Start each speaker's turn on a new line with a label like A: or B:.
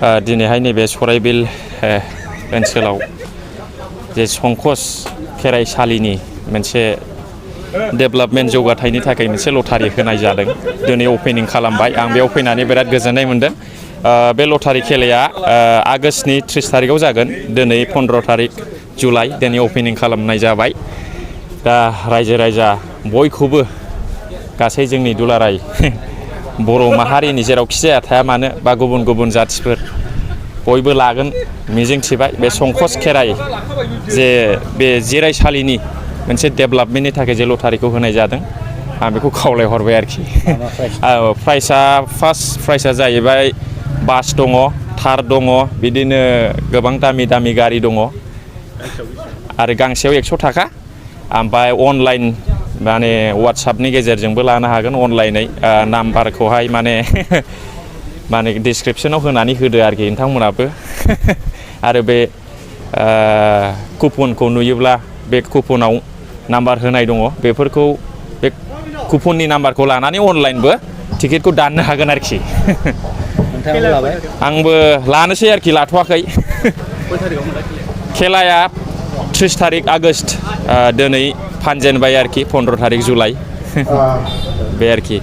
A: दिनैहाय नैबे सराइबिल ओनसोलाव जे संकोश खेराइसालिनि मोनसे डेभेलपमेन्ट जौगाथायनि थाखाय मोनसे लटारि होनाय जादों। दिनै अपेनिं खालामबाय। आं बेयाव फैनानै बिराद गोजोननाय मोनदों। बे लटारि खेलाया आगष्टनि 30 तारिखआव जागोन। दिनै 15 तारिख जुलाइ दिनै अपेनिं खालामनाय जाबाय। दा रायजो राजा बयखौबो गासै जोंनि दुलाराय बर' माहारिनि जेरावखि जाया थाया मानो बा गुबुन गुबुन जाथिफोर बयबो लागोन मिजिंथिबाय। बे संकोश खेराइ जे बे जिरायसालिनि मोनसे डेभेलपमेन्टनि थाखाय जे लटारिखौ होनाय जादों आं बेखौ खावलायहरबाय आरोखि। प्राइसआ फार्स्ट प्राइसआ जाहैबाय बास दङ, थार दङ, बिदिनो गोबां दामि दामि गारि दङ आरो गांसेयाव 100 थाखा। ओमफ्राय अनलाइन माने वाट्सएपनि गेजेरजोंबो लानो हागोन अनलाइनै। नाम्बारखौहाय माने डिसक्रिपसनाव होनानै होदो आरोखि नोंथांमोनाबो। आरो बे कुपनखौ नुयोब्ला बे कुपनाव नाम्बार होनाय दङ। बेफोरखौ बे कुपननि नाम्बारखौ लानानै अनलाइनबो टिकेटखौ दाननो हागोन आरोखि। आंबो लानोसै आरोखि लाथ'वाखै। खेलाया 30 तारिख आगष्ट दिनै फानजेनबाय आरोखि 15 तारिख जुलाइ बे आरोखि।